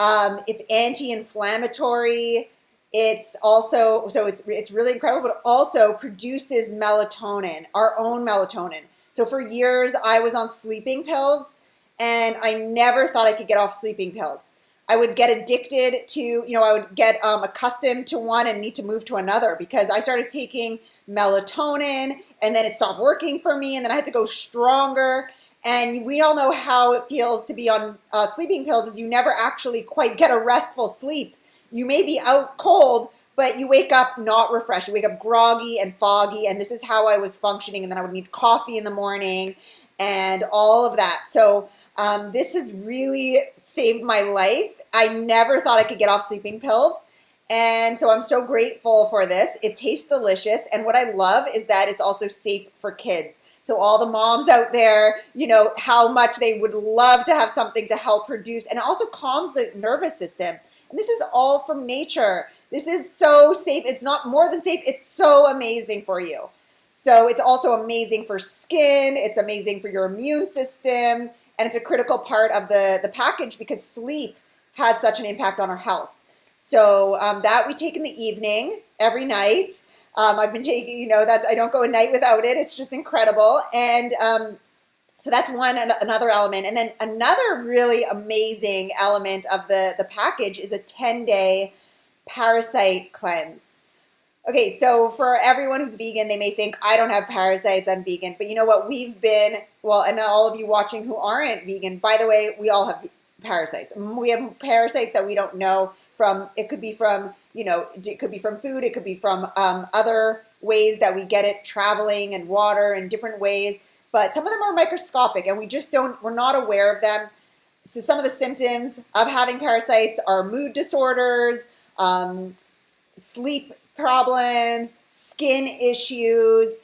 It's anti-inflammatory. It's also, so it's really incredible, but also produces melatonin, our own melatonin. So for years, I was on sleeping pills, and I never thought I could get off sleeping pills. I would get addicted to, I would get accustomed to one and need to move to another because I started taking melatonin, and then it stopped working for me, and then I had to go stronger. And we all know how it feels to be on sleeping pills, is you never actually quite get a restful sleep. You may be out cold, but you wake up not refreshed. You wake up groggy and foggy, and this is how I was functioning. And then I would need coffee in the morning and all of that. So this has really saved my life. I never thought I could get off sleeping pills. And so I'm so grateful for this. It tastes delicious. And what I love is that it's also safe for kids. So all the moms out there, how much they would love to have something to help produce, and it also calms the nervous system. And this is all from nature. This is so safe. It's not more than safe. It's so amazing for you. So it's also amazing for skin. It's amazing for your immune system. And it's a critical part of the package because sleep has such an impact on our health. So that we take in the evening every night. I've been taking, that I don't go a night without it. It's just incredible. And so that's another element. And then another really amazing element of the package is a 10-day Parasite Cleanse. Okay, so for everyone who's vegan, they may think, I don't have parasites, I'm vegan. But you know what? And all of you watching who aren't vegan, by the way, we all have parasites. We have parasites that we don't know from. It could be from, it could be from food. It could be from other ways that we get it, traveling and water and different ways. But some of them are microscopic and we're not aware of them. So some of the symptoms of having parasites are mood disorders, sleep problems, skin issues.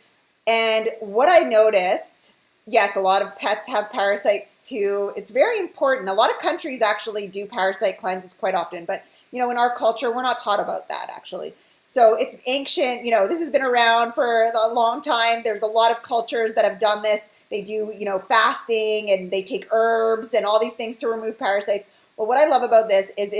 And what I noticed, yes, a lot of pets have parasites too. It's very important. A lot of countries actually do parasite cleanses quite often, but in our culture, we're not taught about that actually. So it's ancient, this has been around for a long time. There's a lot of cultures that have done this. They do, fasting, and they take herbs and all these things to remove parasites. Well, what I love about this is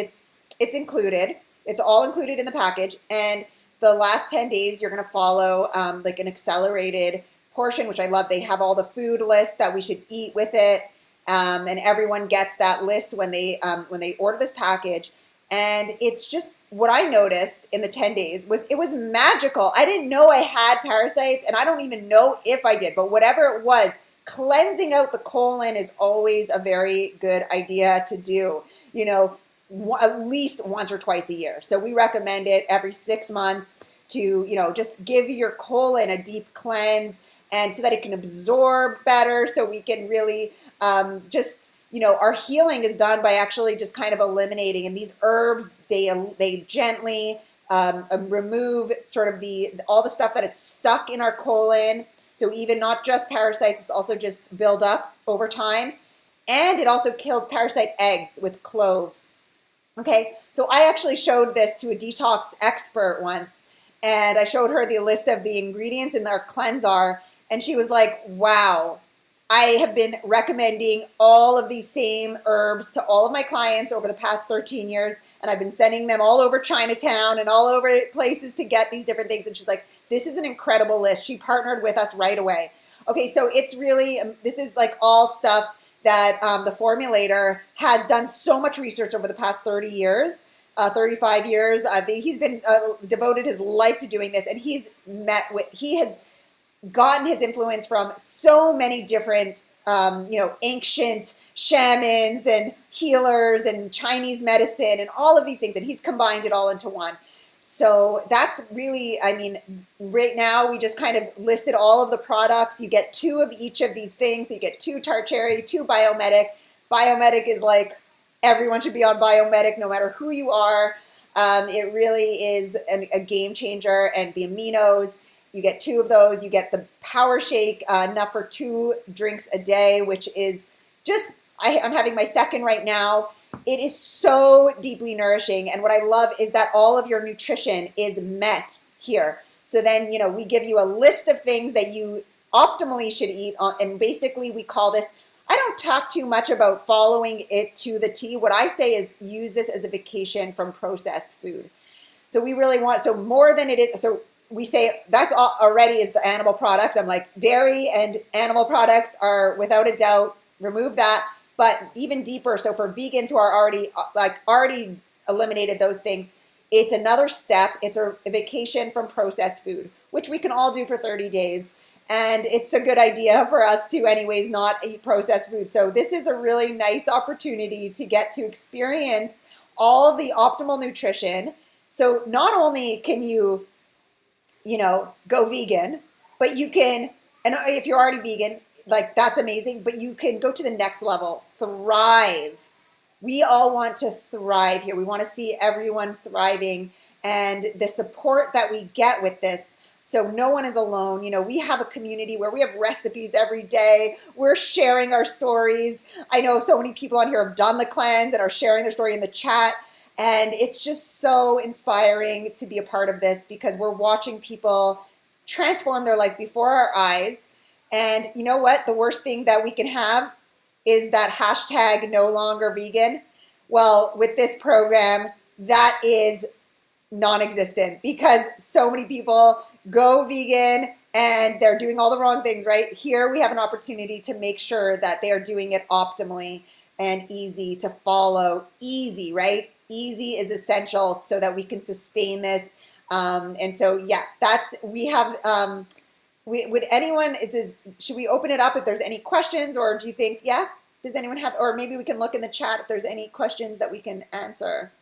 it's included. It's all included in the package. And the last 10 days, you're going to follow like an accelerated portion, which I love. They have all the food lists that we should eat with it. And everyone gets that list when they order this package. And it's just what I noticed in the 10 days was it was magical. I didn't know I had parasites, and I don't even know if I did, but whatever it was, cleansing out the colon is always a very good idea to do, at least once or twice a year. So we recommend it every 6 months to, just give your colon a deep cleanse, and so that it can absorb better, so we can really our healing is done by actually just kind of eliminating. And these herbs, they gently remove sort of all the stuff that it's stuck in our colon. So even not just parasites, it's also just build up over time. And it also kills parasite eggs with clove. Okay, so I actually showed this to a detox expert once, and I showed her the list of the ingredients in our cleanser, and she was like, wow. I have been recommending all of these same herbs to all of my clients over the past 13 years, and I've been sending them all over Chinatown and all over places to get these different things. And she's like, this is an incredible list. She partnered with us right away. Okay, so it's really, this is like all stuff that the formulator has done so much research over the past 30 years, 35 years. He's been devoted his life to doing this, and he has gotten his influence from so many different, ancient shamans and healers and Chinese medicine and all of these things. And he's combined it all into one. So that's really, right now we just kind of listed all of the products. You get 2 of each of these things. So you get 2 Tart Cherry, 2 Biomedic. Biomedic is like, everyone should be on Biomedic no matter who you are. It really is a game changer. And the aminos, you get 2 of those. You get the Power Shake, enough for 2 drinks a day, which is just, I'm having my second right now. It is so deeply nourishing. And what I love is that all of your nutrition is met here. So then, we give you a list of things that you optimally should eat. And basically we call this, I don't talk too much about following it to the T. What I say is use this as a vacation from processed food. So we really want, so more than it is, so we say that's already is the animal products. I'm like, dairy and animal products are without a doubt, remove that. But even deeper, so for vegans who are already eliminated those things, it's another step. It's a vacation from processed food, which we can all do for 30 days. And it's a good idea for us to anyways not eat processed food. So this is a really nice opportunity to get to experience all the optimal nutrition. So not only can you go vegan, but you can, and if you're already vegan, like that's amazing, but you can go to the next level, thrive. We all want to thrive here. We want to see everyone thriving, and the support that we get with this. So no one is alone. We have a community where we have recipes every day. We're sharing our stories. I know so many people on here have done the cleanse and are sharing their story in the chat. And it's just so inspiring to be a part of this because we're watching people transform their life before our eyes. And you know what? The worst thing that we can have is that hashtag no longer vegan. Well, with this program, that is non-existent because so many people go vegan and they're doing all the wrong things, right? Here we have an opportunity to make sure that they are doing it optimally and easy to follow. Easy, right? Easy is essential so that we can sustain this. And so, yeah, we have, would anyone, should we open it up if there's any questions, or do you think, yeah? does anyone have, or maybe we can look in the chat if there's any questions that we can answer.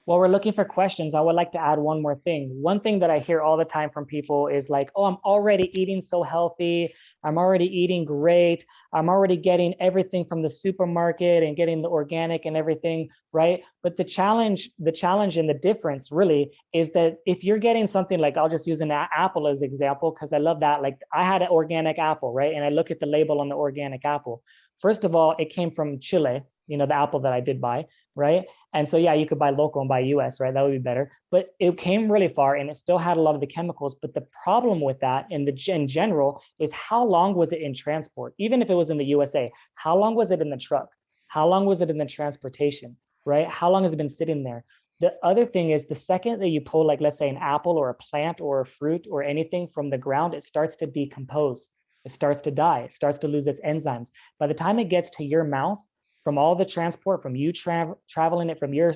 While we're looking for questions, I would like to add one more thing. One thing that I hear all the time from people is like, oh, I'm already eating so healthy. I'm already eating great. I'm already getting everything from the supermarket and getting the organic and everything, right? But the challenge and the difference really is that if you're getting something like, I'll just use an apple as an example, because I love that. Like I had an organic apple, right? And I look at the label on the organic apple. First of all, it came from Chile, the apple that I did buy, right? And so, yeah, you could buy local and buy US, right? That would be better. But it came really far and it still had a lot of the chemicals. But the problem with that in general is how long was it in transport? Even if it was in the USA, how long was it in the truck? How long was it in the transportation, right? How long has it been sitting there? The other thing is the second that you pull, like, let's say an apple or a plant or a fruit or anything from the ground, it starts to decompose. It starts to die. It starts to lose its enzymes. By the time it gets to your mouth, from all the transport, from you traveling it from your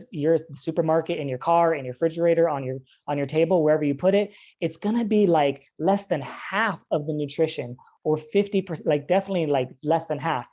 supermarket, in your car, in your refrigerator, on your table, wherever you put it, it's gonna be like less than half of the nutrition, or 50%, like definitely like less than half.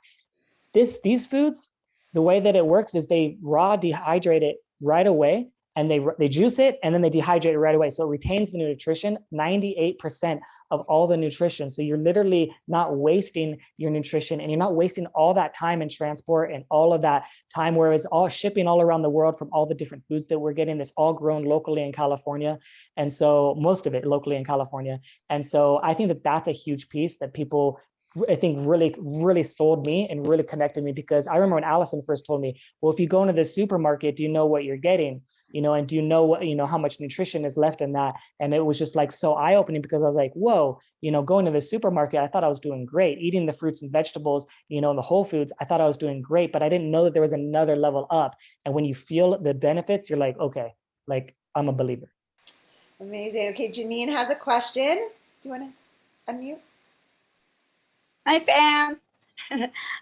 These foods, the way that it works is they raw dehydrate it right away, and they juice it and then they dehydrate it right away. So it retains the nutrition, 98% of all the nutrition. So you're literally not wasting your nutrition, and you're not wasting all that time in transport and all of that time where it's all shipping all around the world from all the different foods that we're getting. That's all grown locally in California. And so most of it locally in California. And so I think that that's a huge piece that people, I think, really sold me and really connected me, because I remember when Allison first told me, well, if you go into the supermarket, do you know what you're getting? And do you know what, how much nutrition is left in that? And it was just like so eye-opening, because I was like, whoa, going to the supermarket, I thought I was doing great. Eating the fruits and vegetables, and the whole foods, I thought I was doing great, but I didn't know that there was another level up. And when you feel the benefits, you're like, okay, like I'm a believer. Amazing. Okay, Janine has a question. Do you want to unmute? Hi, fam.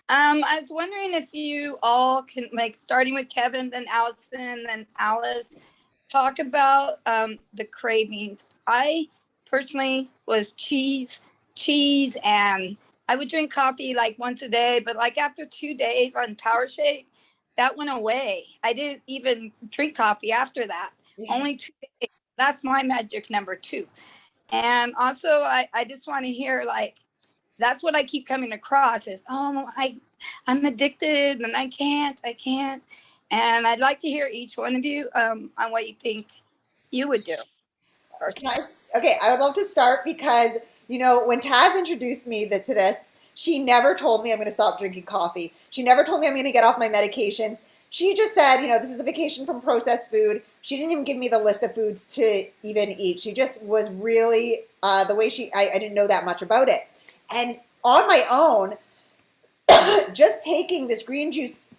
I was wondering if you all can, like, starting with Kevin, then Allison, then Alice, talk about the cravings. I personally was cheese, and I would drink coffee like once a day, but like after 2 days on Power Shake, that went away. I didn't even drink coffee after that. Yeah. Only 2 days. That's my magic number 2. And also, I just want to hear, like, that's what I keep coming across is, oh, I'm addicted and I can't. And I'd like to hear each one of you on what you think you would do. Okay, I would love to start because, when Taz introduced me to this, she never told me I'm going to stop drinking coffee. She never told me I'm going to get off my medications. She just said, this is a vacation from processed food. She didn't even give me the list of foods to even eat. She just was really, the way I didn't know that much about it. And on my own, just taking this green juice,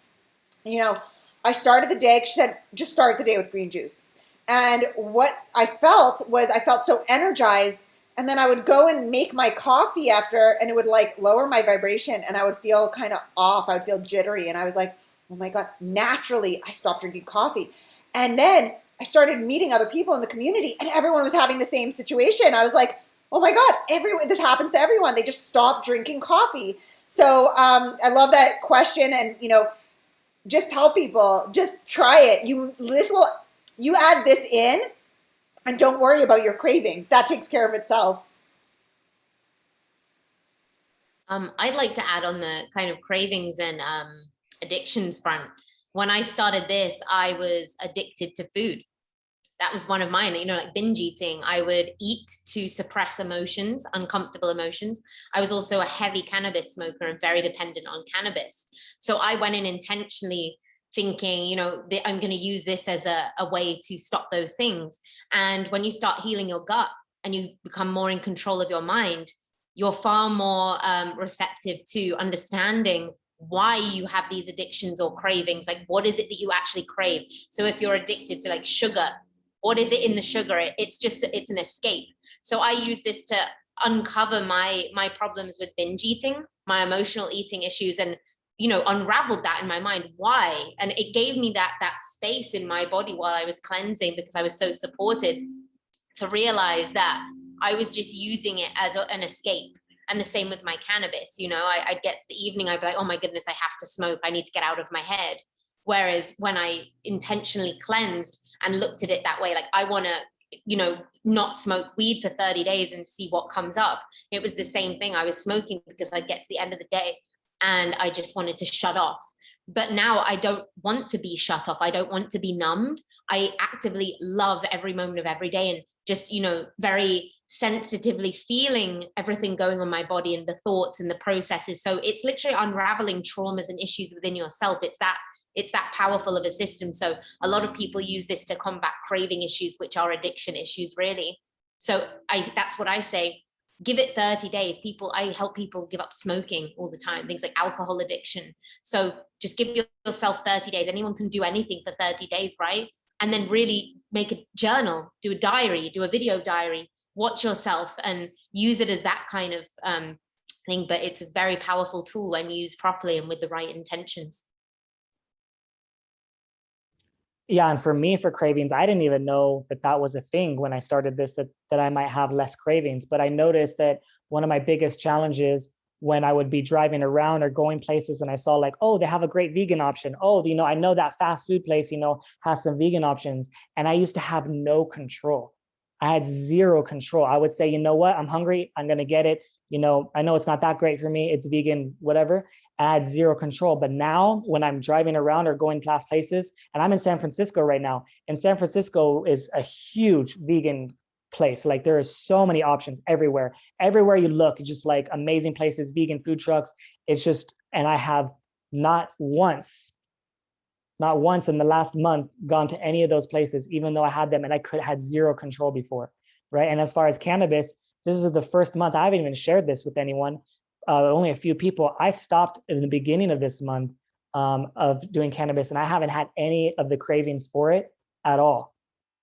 I started the day, she said, just start the day with green juice. And what I felt was I felt so energized. And then I would go and make my coffee after, and it would like lower my vibration, and I would feel kind of off. I would feel jittery. And I was like, oh my God, naturally I stopped drinking coffee. And then I started meeting other people in the community, and everyone was having the same situation. I was like, oh my God, this happens to everyone. They just stop drinking coffee. So I love that question. And, just tell people, just try it. You add this in and don't worry about your cravings. That takes care of itself. I'd like to add on the kind of cravings and addictions front. When I started this, I was addicted to food. That was one of mine, like binge eating. I would eat to suppress emotions, uncomfortable emotions. I was also a heavy cannabis smoker and very dependent on cannabis. So I went in intentionally thinking, I'm going to use this as a way to stop those things. And when you start healing your gut and you become more in control of your mind, you're far more receptive to understanding why you have these addictions or cravings. Like, what is it that you actually crave? So if you're addicted to like sugar, what is it in the sugar? It's an escape. So I use this to uncover my problems with binge eating, my emotional eating issues, and unraveled that in my mind. Why? And it gave me that space in my body while I was cleansing, because I was so supported, to realize that I was just using it as an escape. And the same with my cannabis, you know, I'd get to the evening, I'd be like, oh my goodness, I have to smoke. I need to get out of my head. Whereas when I intentionally cleansed and looked at it that way, like I want to, you know, not smoke weed for 30 days and see what comes up. It was the same thing. I was smoking because I'd get to the end of the day and I just wanted to shut off. But now I don't want to be shut off. I don't want to be numbed. I actively love every moment of every day and just, you know, very sensitively feeling everything going on my body and the thoughts and the processes. So it's literally unraveling traumas and issues within yourself. It's that powerful of a system. So a lot of people use this to combat craving issues, which are addiction issues, really. So that's what I say. Give it 30 days. I help people give up smoking all the time, things like alcohol addiction. So just give yourself 30 days. Anyone can do anything for 30 days, right? And then really make a journal, do a diary, do a video diary, watch yourself and use it as that kind of thing. But it's a very powerful tool when used properly and with the right intentions. Yeah, and for me, for cravings, I didn't even know that that was a thing when I started this, that I might have less cravings. But I noticed that one of my biggest challenges when I would be driving around or going places and I saw like, oh, they have a great vegan option. Oh, you know, I know that fast food place, you know, has some vegan options. And I used to have no control. I had zero control. I would say, you know what, I'm hungry, I'm gonna get it. You know, I know it's not that great for me, it's vegan, whatever. I had zero control. But now when I'm driving around or going past places, and I'm in San Francisco right now, and San Francisco is a huge vegan place. Like there are so many options everywhere. Everywhere you look, just like amazing places, vegan food trucks. It's just, and I have not once in the last month gone to any of those places, even though I had them and I had zero control before, right? And as far as cannabis, this is the first month, I haven't even shared this with anyone, only a few people. I stopped in the beginning of this month of doing cannabis and I haven't had any of the cravings for it at all,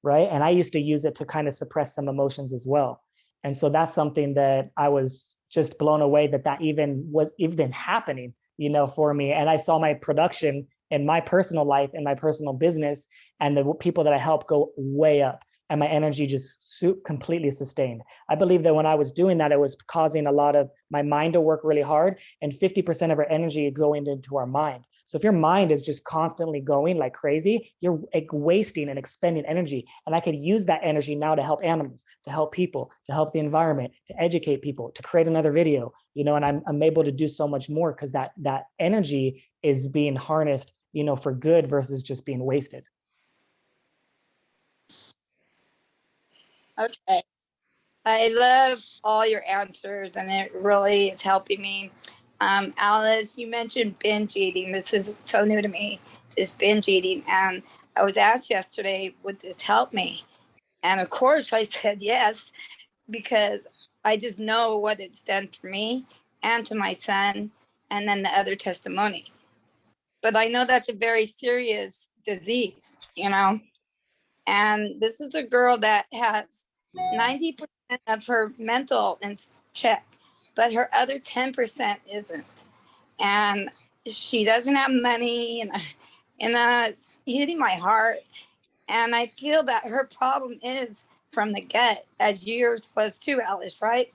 right? And I used to use it to kind of suppress some emotions as well. And so that's something that I was just blown away that even was even happening, you know, for me. And I saw my production in my personal life, in my personal business, and the people that I help go way up. And my energy just completely sustained. I believe that when I was doing that, it was causing a lot of my mind to work really hard, and 50% of our energy is going into our mind. So if your mind is just constantly going like crazy, you're like wasting and expending energy. And I could use that energy now to help animals, to help people, to help the environment, to educate people, to create another video, you know, and I'm able to do so much more because that energy is being harnessed, you know, for good versus just being wasted. Okay. I love all your answers, and it really is helping me. Alice, you mentioned binge eating. This is so new to me, this binge eating. And I was asked yesterday, would this help me? And of course, I said yes, because I just know what it's done for me and to my son, and then the other testimony. But I know that's a very serious disease, you know? And this is a girl that has 90% of her mental in check, but her other 10% isn't. And she doesn't have money, and it's hitting my heart. And I feel that her problem is from the gut, as yours was too, Alice, right?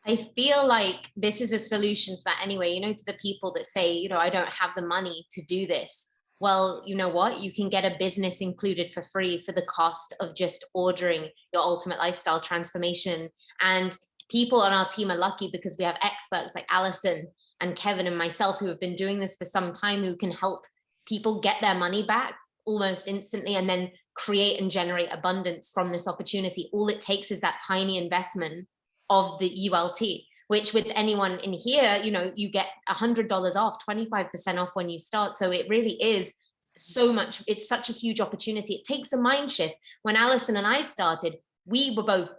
I feel like this is a solution for that anyway, you know, to the people that say, you know, I don't have the money to do this. Well, you know what? You can get a business included for free for the cost of just ordering your ultimate lifestyle transformation. And people on our team are lucky because we have experts like Alison and Kevin and myself who have been doing this for some time, who can help people get their money back almost instantly and then create and generate abundance from this opportunity. All it takes is that tiny investment of the ULT, which with anyone in here, you know, you get $100 off, 25% off when you start. So it really is so much, it's such a huge opportunity. It takes a mind shift. When Alison and I started, we were both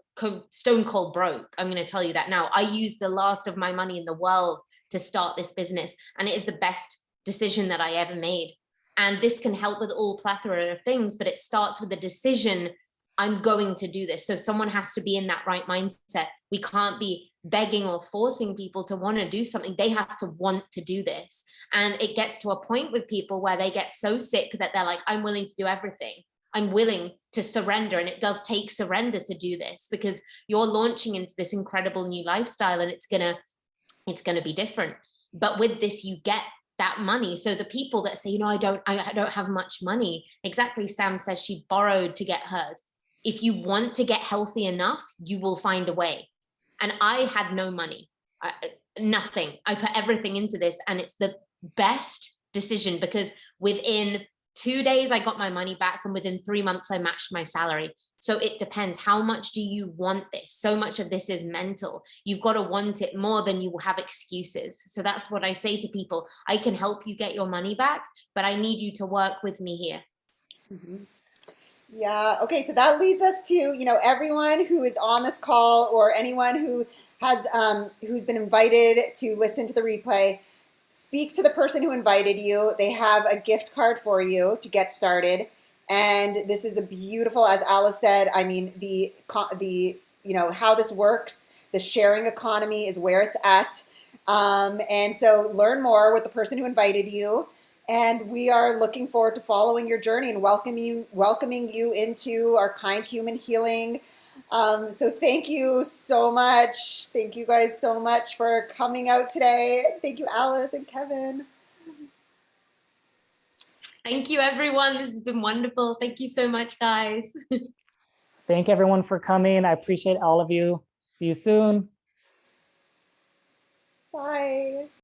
stone cold broke. I'm going to tell you that now. I used the last of my money in the world to start this business, and it is the best decision that I ever made. And this can help with all plethora of things, but it starts with a decision. I'm going to do this. So someone has to be in that right mindset. We can't be begging or forcing people to want to do something. They have to want to do this. And it gets to a point with people where they get so sick that they're like, I'm willing to do everything. I'm willing to surrender. And it does take surrender to do this, because you're launching into this incredible new lifestyle, and it's gonna be different. But with this, you get that money. So the people that say, I don't have much money, exactly, Sam says she borrowed to get hers. If you want to get healthy enough, you will find a way. And I had no money, nothing. I put everything into this, and it's the best decision, because within 2 days I got my money back, and within 3 months I matched my salary. So it depends. How much do you want this? So much of this is mental. You've got to want it more than you will have excuses. So that's what I say to people. I can help you get your money back, but I need you to work with me here. Mm-hmm. Yeah. Okay. So that leads us to, everyone who is on this call, or anyone who has, who's been invited to listen to the replay, speak to the person who invited you. They have a gift card for you to get started. And this is a beautiful, as Alice said, I mean, the how this works, the sharing economy is where it's at. And so learn more with the person who invited you. And we are looking forward to following your journey and welcoming you into our Kind Human Healing. So thank you so much. Thank you guys so much for coming out today. Thank you, Alice and Kevin. Thank you, everyone. This has been wonderful. Thank you so much, guys. Thank everyone for coming. I appreciate all of you. See you soon. Bye.